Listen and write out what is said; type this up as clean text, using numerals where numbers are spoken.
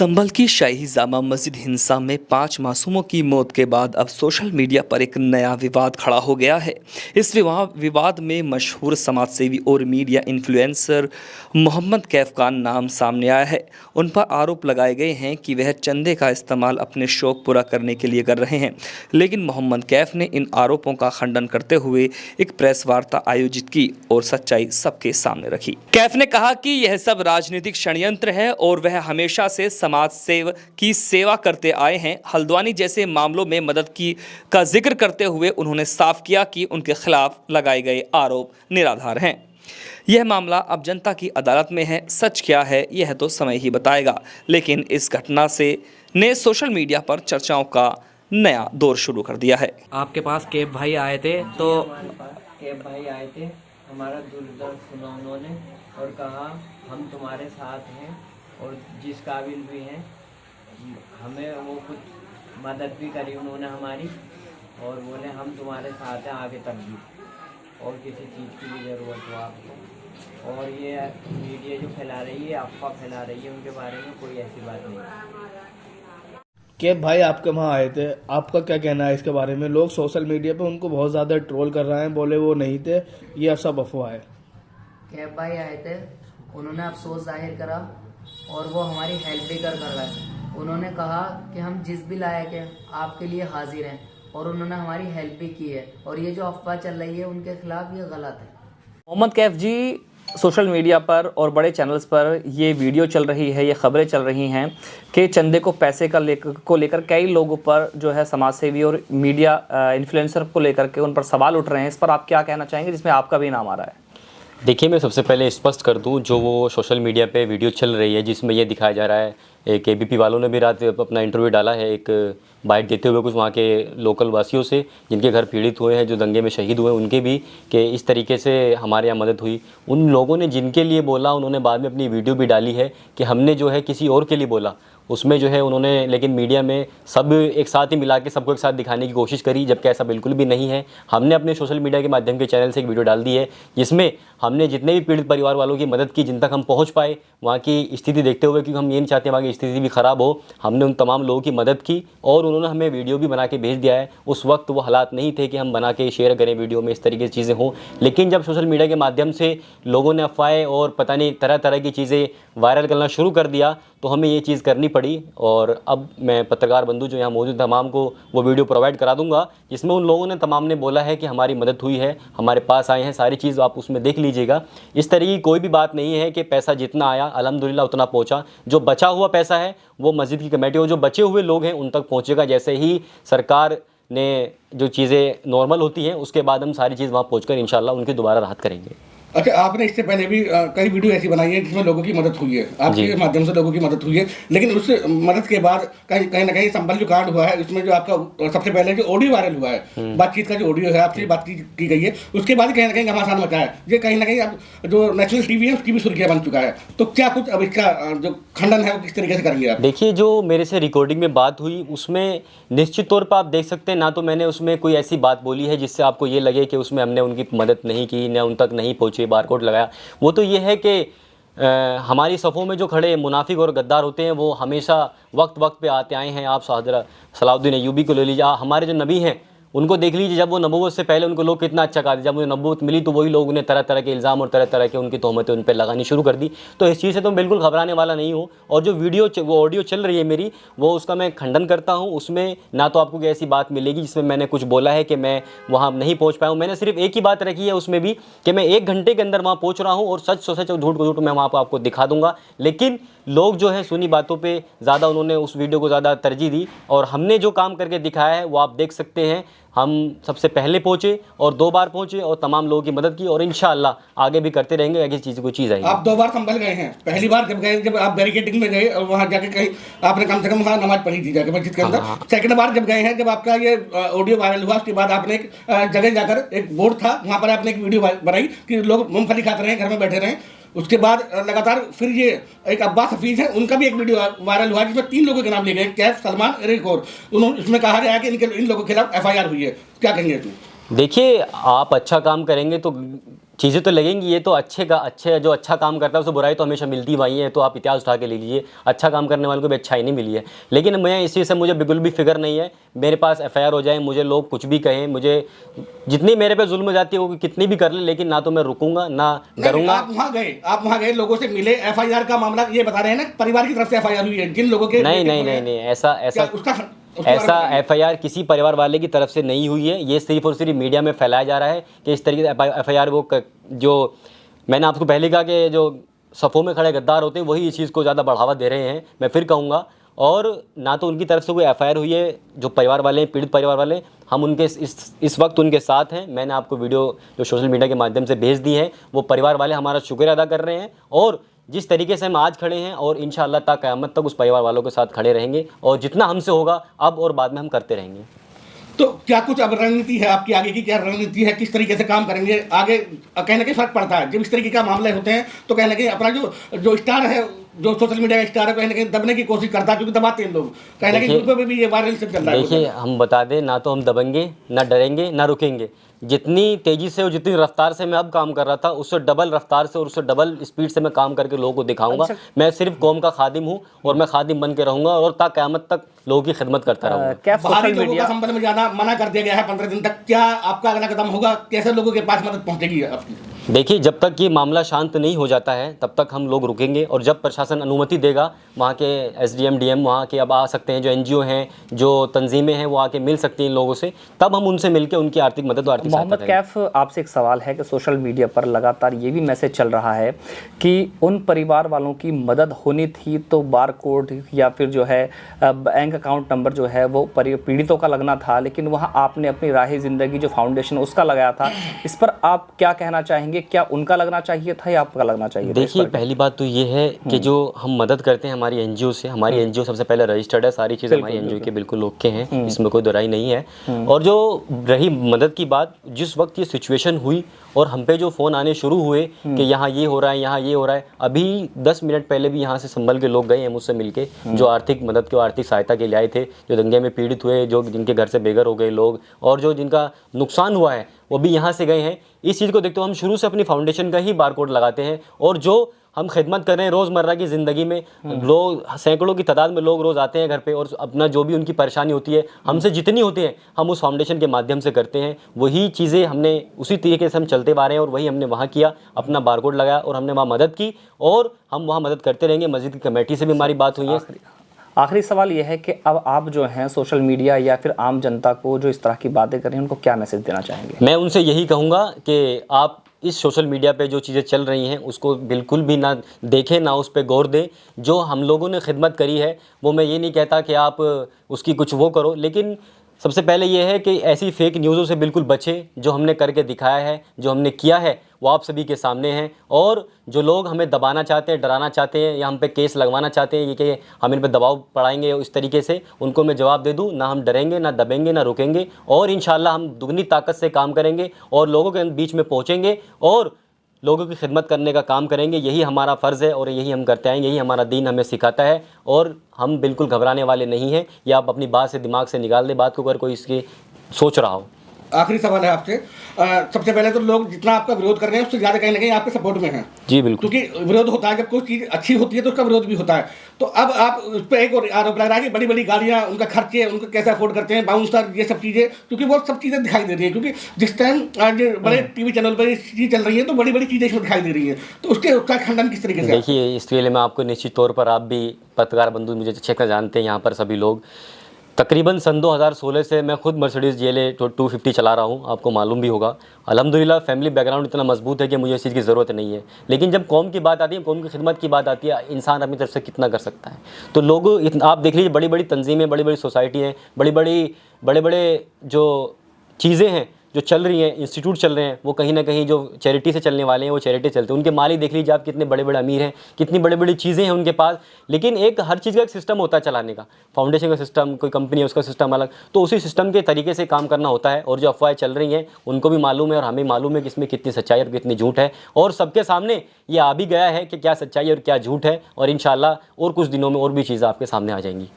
संभल की शाही जामा मस्जिद हिंसा में 5 मासूमों की मौत के बाद अब सोशल मीडिया पर एक नया विवाद खड़ा हो गया है। इस विवाद में मशहूर समाजसेवी और मीडिया इन्फ्लुएंसर मोहम्मद कैफ का नाम सामने आया है। उन पर आरोप लगाए गए हैं कि वह चंदे का इस्तेमाल अपने शौक पूरा करने के लिए कर रहे हैं, लेकिन मोहम्मद कैफ ने इन आरोपों का खंडन करते हुए एक प्रेस वार्ता आयोजित की और सच्चाई सबके सामने रखी। कैफ ने कहा कि यह सब राजनीतिक षड्यंत्र है और वह हमेशा से समाज सेवा की सेवा करते आए हैं। हल्द्वानी जैसे मामलों में मदद की का जिक्र करते हुए उन्होंने साफ किया कि उनके खिलाफ लगाए गए आरोप निराधार हैं। यह मामला अब जनता की अदालत में है। सच क्या है यह तो समय ही बताएगा, लेकिन इस घटना ने सोशल मीडिया पर चर्चाओं का नया दौर शुरू कर दिया है। आपके पास कैफ भाई आए थे तो कैफ भाई आए थे, हमारा दुर्दर्द सुना उन्होंने और कहा हम तुम्हारे साथ हैं और जिस काबिल भी हैं हमें वो कुछ मदद भी करी उन्होंने हमारी, और बोले हम तुम्हारे साथ हैं आगे तक भी, और किसी चीज़ की भी ज़रूरत हो आपको। और ये मीडिया जो फैला रही है, अफवाह फैला रही है, उनके बारे में कोई ऐसी बात नहीं है। कैफ भाई आपके वहाँ आए थे, आपका क्या कहना है इसके बारे में? लोग सोशल मीडिया पे उनको बहुत ज़्यादा ट्रोल कर रहे हैं, बोले वो नहीं थे, ये सब अफवाह है। कैफ भाई आए थे, उन्होंने अफसोस जाहिर करा और वो हमारी हेल्प भी कर रहा है। उन्होंने कहा कि हम जिस भी लायक हैं आपके लिए हाजिर हैं, और उन्होंने हमारी हेल्प भी की है, और ये जो अफवाह चल रही है उनके खिलाफ ये गलत है। मोहम्मद कैफ जी, सोशल मीडिया पर और बड़े चैनल्स पर ये वीडियो चल रही है, ये खबरें चल रही हैं कि चंदे को पैसे को लेकर कई लोगों पर जो है समाजसेवी और मीडिया इन्फ्लुएंसर को लेकर के उन पर सवाल उठ रहे हैं। इस पर आप क्या कहना चाहेंगे, जिसमें आपका भी नाम आ रहा है? देखिए, मैं सबसे पहले स्पष्ट कर दूं, जो वो सोशल मीडिया पे वीडियो चल रही है जिसमें ये दिखाया जा रहा है, एक एबीपी वालों ने भी रात अपना इंटरव्यू डाला है, एक बाइट देते हुए कुछ वहाँ के लोकल वासियों से जिनके घर पीड़ित हुए हैं, जो दंगे में शहीद हुए, उनके भी कि इस तरीके से हमारे यहाँ मदद हुई। उन लोगों ने जिनके लिए बोला, उन्होंने बाद में अपनी वीडियो भी डाली है कि हमने जो है किसी और के लिए बोला, उसमें जो है उन्होंने, लेकिन मीडिया में सब एक साथ ही मिला के सबको एक साथ दिखाने की कोशिश करी, जबकि ऐसा बिल्कुल भी नहीं है। हमने अपने सोशल मीडिया के माध्यम के चैनल से एक वीडियो डाल दी है जिसमें हमने जितने भी पीड़ित परिवार वालों की मदद की, जिन तक हम पहुंच पाए, वहाँ की स्थिति देखते हुए, क्योंकि हम ये नहीं चाहते वहाँ की स्थिति भी ख़राब हो, हमने उन तमाम लोगों की मदद की और उन्होंने हमें वीडियो भी बना के भेज दिया है। उस वक्त वो हालात नहीं थे कि हम बना के शेयर करें वीडियो में, इस तरीके की चीज़ें हों, लेकिन जब सोशल मीडिया के माध्यम से लोगों ने अफवाहें और पता नहीं तरह तरह की चीज़ें वायरल करना शुरू कर दिया, तो हमें ये चीज़ करनी पड़ी। और अब मैं पत्रकार बंधु जो यहाँ मौजूद तमाम को वो वीडियो प्रोवाइड करा दूंगा, जिसमें उन लोगों ने तमाम ने बोला है कि हमारी मदद हुई है, हमारे पास आए हैं, सारी चीज़ आप उसमें देख लीजिएगा। इस तरह की कोई भी बात नहीं है कि पैसा जितना आया अल्हम्दुलिल्लाह उतना पहुँचा। जो बचा हुआ पैसा है वो मस्जिद की कमेटी और जो बचे हुए लोग हैं उन तक पहुँचेगा। जैसे ही सरकार ने जो चीज़ें नॉर्मल होती हैं उसके बाद हम सारी चीज़ वहाँ पहुँच कर इंशाल्लाह उनकी दोबारा राहत करेंगे। अच्छा, आपने इससे पहले भी कई वीडियो ऐसी बनाई है जिसमें लोगों की मदद हुई है, आपके माध्यम से लोगों की मदद हुई है, लेकिन उस मदद के बाद कहीं ना कहीं संभल जो कांड हुआ है, उसमें जो आपका सबसे पहले जो ऑडियो वायरल हुआ है, बातचीत का जो ऑडियो है, आपसे बातचीत की गई है, उसके बाद कहीं ना कहीं घमासान मचा है। ये कहीं ना कहीं अब जो नेशनल टीवी है उसकी भी सुर्खियाँ बन चुका है, तो क्या कुछ अब इसका जो खंडन है वो किस तरीके से करेंगे आप? देखिए, जो मेरे से रिकॉर्डिंग में बात हुई उसमें निश्चित तौर पर आप देख सकते हैं, ना तो मैंने उसमें कोई ऐसी बात बोली है जिससे आपको ये लगे कि उसमें हमने उनकी मदद नहीं की, ना उन तक नहीं पहुँचे, बारकोड लगाया। वो तो ये है कि हमारी सफ़ों में जो खड़े मुनाफिक और गद्दार होते हैं वो हमेशा वक्त पे आते आए हैं। आप सलाउद्दीन अय्यूबी को ले लीजिए, हमारे जो नबी हैं उनको देख लीजिए, जब वो नबूवत से पहले उनको लोग कितना अच्छा कहते, जब उन्हें नबूवत मिली तो वही लोग उन्हें तरह तरह के इल्ज़ाम और तरह तरह के उनकी तोहमतें उन पर लगानी शुरू कर दी। तो इस चीज़ से तो बिल्कुल घबराने वाला नहीं हूँ। और जो वो ऑडियो चल रही है मेरी, वो उसका मैं खंडन करता हूँ। उसमें ना तो आपको कोई ऐसी बात मिलेगी जिसमें मैंने कुछ बोला है कि मैं वहाँ नहीं पहुँच पाया हूँ। मैंने सिर्फ एक ही बात रखी है उसमें भी कि मैं 1 घंटे के अंदर वहाँ पहुँच रहा हूँ और सच और झूठ को झूठ मैं वहाँ पर आपको दिखा दूँगा। लेकिन लोग जो है सुनी बातों पे ज़्यादा, उन्होंने उस वीडियो को ज़्यादा तरजीह दी, और हमने जो काम करके दिखाया है वो आप देख सकते हैं। हम सबसे पहले पहुँचे और 2 बार पहुँचे और तमाम लोगों की मदद की, और इंशाअल्लाह आगे भी करते रहेंगे। आगे चीज़ कोई चीज़ आएगी। आप 2 बार संभल गए हैं। पहली बार जब आप बैरिकेडिंग में गए और वहाँ जाके कहीं आपने कम से कम वहाँ नमाज पढ़ी थी जाके मस्जिद के अंदर। सेकंड बार जब गए हैं, जब आपका ये ऑडियो वायरल हुआ, उसके बाद आपने एक जगह जाकर, एक बोर्ड था वहाँ पर आपने एक वीडियो बनाई कि लोग मूंगफली खाते रहें, घर में बैठे रहें। उसके बाद लगातार फिर ये एक अब्बास हफीज है, उनका भी एक वीडियो वायरल हुआ जिसमें 3 लोगों के नाम लिए गए, कैफ, सलमान, एक और। उसमें कहा गया है कि इन लोगों के खिलाफ FIR हुई है। क्या कहेंगे तुम? देखिए, आप अच्छा काम करेंगे तो चीज़ें तो लगेंगी, ये तो अच्छे जो अच्छा काम करता है उसे बुराई तो हमेशा मिलती वही है। तो आप इतिहास उठा के ले लीजिए, अच्छा काम करने वाले को भी अच्छाई नहीं मिली है। लेकिन मैं इस चीज़ से मुझे बिल्कुल भी फिक्र नहीं है। मेरे पास FIR हो जाए, मुझे लोग कुछ भी कहें, मुझे जितनी मेरे पे जुल्म जाती है वो कितनी भी कर ले, लेकिन ना तो मैं रुकूंगा ना डरूंगा। आप वहाँ गए, लोगों से मिले, FIR का मामला ये बता रहे हैं ना, परिवार की तरफ से FIR हुई है जिन लोगों के नहीं, ऐसा FIR किसी परिवार वाले की तरफ से नहीं हुई है। ये सिर्फ और सिर्फ मीडिया में फैलाया जा रहा है कि इस तरीके से FIR वो जो मैंने आपको पहले कहा कि जो सफ़ों में खड़े गद्दार होते हैं वही इस चीज़ को ज़्यादा बढ़ावा दे रहे हैं। मैं फिर कहूँगा, और ना तो उनकी तरफ से कोई FIR हुई है। जो परिवार वाले हैं, पीड़ित परिवार वाले, हम उनके इस वक्त उनके साथ हैं। मैंने आपको वीडियो जो सोशल मीडिया के माध्यम से भेज दी है, वो परिवार वाले हमारा शुक्रिया अदा कर रहे हैं। और जिस तरीके से हम आज खड़े हैं और इंशाअल्लाह ता क़यामत तक उस परिवार वालों के साथ खड़े रहेंगे, और जितना हमसे होगा अब और बाद में हम करते रहेंगे। तो क्या कुछ अब रणनीति है आपकी आगे की, क्या रणनीति है, किस तरीके से काम करेंगे आगे? कहीं ना कहीं फर्क पड़ता है जब इस तरीके का मामले होते हैं, तो कहीं ना कहीं अपना जो स्टार है, जो सोशल मीडिया का स्टार है, कहीं ना कहीं दबने की कोशिश करता है, क्योंकि दबाते हैं लोग। कहीं ना कहीं ग्रुप में भी ये वायरल से चल रहा है। देखिए, हम बता दें, ना तो हम दबेंगे, ना डरेंगे, ना रुकेंगे। जितनी तेज़ी से और जितनी रफ्तार से मैं अब काम कर रहा था, उससे डबल रफ्तार से और उससे डबल स्पीड से मैं काम करके लोगों को दिखाऊंगा। मैं सिर्फ कौम का खादिम हूं और मैं खादिम बन के रहूंगा और ता क़यामत तक लोगों की खिदमत करता रहूंगा। क्या बाहरी सोशल लोगों का मीडिया संपर्क में जाना मना कर दिया गया है 15 दिन तक। क्या आपका अगला कदम होगा? कैसे लोगों के पास मदद पहुंचेगी आपकी? देखिए, जब तक ये मामला शांत नहीं हो जाता है तब तक हम लोग रुकेंगे, और जब प्रशासन अनुमति देगा, वहाँ के SDM DM वहाँ के अब आ सकते हैं, जो NGO हैं, जो तंजीमें हैं, वो आके मिल सकती हैं इन लोगों से, तब हम उनसे मिलकर उनकी आर्थिक मदद और आर्थिक मोहम्मद कैफ, आपसे एक सवाल है कि सोशल मीडिया पर लगातार ये भी मैसेज चल रहा है कि उन परिवार वालों की मदद होनी थी तो बार कोड या फिर जो है बैंक अकाउंट नंबर जो है वो पीड़ितों का लगना था, लेकिन वहाँ आपने अपनी राह ज़िंदगी जो फाउंडेशन उसका लगाया था। इस पर आप क्या कहना चाहेंगे? क्या उनका लगना चाहिए था या आपका लगना चाहिए? देखिए, पहली बात तो ये है कि जो हम मदद करते हैं हमारी NGO से, हमारी NGO सबसे पहले रजिस्टर्ड है, सारी चीज़ें हमारी NGO के बिल्कुल ओके हैं, इसमें कोई दोराई नहीं है। और जो रही मदद की बात, जिस वक्त ये सिचुएशन हुई और हम पे जो फ़ोन आने शुरू हुए कि यहाँ ये हो रहा है, यहाँ ये हो रहा है, अभी 10 मिनट पहले भी यहाँ से संभल के लोग गए हैं मुझसे मिलके, जो आर्थिक मदद के, आर्थिक सहायता के लिए आए थे, जो दंगे में पीड़ित हुए, जो जिनके घर से बेघर हो गए लोग, और जो जिनका नुकसान हुआ है वो भी यहाँ से गए हैं। इस चीज़ को देखते हुए हम शुरू से अपनी फाउंडेशन का ही बारकोड लगाते हैं, और जो हम खिदमत कर रहे हैं रोज़मर्रा की ज़िंदगी में, लोग सैकड़ों की तादाद में लोग रोज़ आते हैं घर पे, और अपना जो भी उनकी परेशानी होती है हमसे जितनी होती है हम उस फाउंडेशन के माध्यम से करते हैं। वही चीज़ें हमने उसी तरीके से हम चलते आ रहे हैं, और वही हमने वहाँ किया, अपना बारकोड लगाया और हमने वहाँ मदद की, और हम वहाँ मदद करते रहेंगे। मस्जिद की कमेटी से भी हमारी बात हुई है। आखिरी सवाल यह है कि अब आप जो हैं सोशल मीडिया या फिर आम जनता को जो इस तरह की बातें कर रहे हैं, उनको क्या मैसेज देना चाहेंगे? मैं उनसे यही कहूँगा कि आप इस सोशल मीडिया पे जो चीज़ें चल रही हैं उसको बिल्कुल भी ना देखें, ना उस पर गौर दें। जो हम लोगों ने खिदमत करी है वो मैं ये नहीं कहता कि आप उसकी कुछ वो करो, लेकिन सबसे पहले ये है कि ऐसी फेक न्यूज़ों से बिल्कुल बचें। जो हमने करके दिखाया है, जो हमने किया है, वो आप सभी के सामने हैं। और जो लोग हमें दबाना चाहते हैं, डराना चाहते हैं, या हम पे केस लगवाना चाहते हैं, ये कि हम इन पे दबाव पड़ाएंगे इस तरीके से, उनको मैं जवाब दे दूं, ना हम डरेंगे, ना दबेंगे, ना रुकेंगे, और इंशाल्लाह हम दुगनी ताकत से काम करेंगे और लोगों के बीच में पहुँचेंगे और लोगों की खिदमत करने का काम करेंगे। यही हमारा फ़र्ज़ है और यही हम करते आएंगे, यही हमारा दीन हमें सिखाता है, और हम बिल्कुल घबराने वाले नहीं हैं। या आप अपनी बात से, दिमाग से निकाल दें बात को, अगर कोई इसकी सोच रहा हो। आखिरी सवाल है आपसे। सबसे पहले तो लोग जितना आपका विरोध कर रहे हैं उससे ज़्यादा कहीं ना कहीं आपके सपोर्ट में हैं। जी बिल्कुल, क्योंकि विरोध होता है, जब कोई चीज़ अच्छी होती है तो उसका विरोध भी होता है। तो अब आप उस पर एक और आरोप लग रहा है कि बड़ी बड़ी गाड़ियाँ, उनका खर्चे, उनको कैसे अफोर्ड करते हैं, बाउंसर, ये सब चीज़ें, क्योंकि वो सब चीज़ें दिखाई दे रही है। क्योंकि जिस टाइम आज बड़े TV चैनल पर ये चीज़ चल रही है तो बड़ी बड़ी चीज़ें इसमें दिखाई दे रही है, तो उसका खंडन किस तरीके से? देखिए, इसके लिए मैं आपको निश्चित तौर पर, आप भी पत्रकार बंधु मुझे अच्छे से जानते हैं, यहाँ पर सभी लोग, तकरीबन सन 2016 से मैं खुद मर्सिडीज़ GLA 250 चला रहा हूँ, आपको मालूम भी होगा। अल्हम्दुलिल्लाह फैमिली बैकग्राउंड इतना मजबूत है कि मुझे इस चीज़ की ज़रूरत नहीं है। लेकिन जब कौम की बात आती है, कौम की खिदमत की बात आती है, इंसान अपनी तरफ से कितना कर सकता है। तो लोग आप देख लीजिए, बड़ी बड़ी तंजीमें, बड़ी बड़ी सोसाइटी हैं, बड़े बड़े जो चीज़ें हैं जो चल रही हैं, इंस्टीट्यूट चल रहे हैं, वो कहीं ना कहीं जो चैरिटी से चलने वाले हैं वो चैरिटी चलते हैं। उनके मालिक देख लीजिए आप, कितने बड़े बड़े अमीर हैं, कितनी बड़ी बड़ी चीज़ें हैं उनके पास। लेकिन एक हर चीज़ का एक सिस्टम होता है चलाने का, फाउंडेशन का सिस्टम, कोई कंपनी है उसका सिस्टम अलग, तो उसी सिस्टम के तरीके से काम करना होता है। और जो अफवाहें चल रही हैं उनको भी मालूम है और हमें मालूम है कि इसमें कितनी सच्चाई और कितनी झूठ है, और सबके सामने ये आ भी गया है कि क्या सच्चाई और क्या झूठ है। और इंशाल्लाह और कुछ दिनों में और भी चीज़ें आपके सामने आ जाएंगी।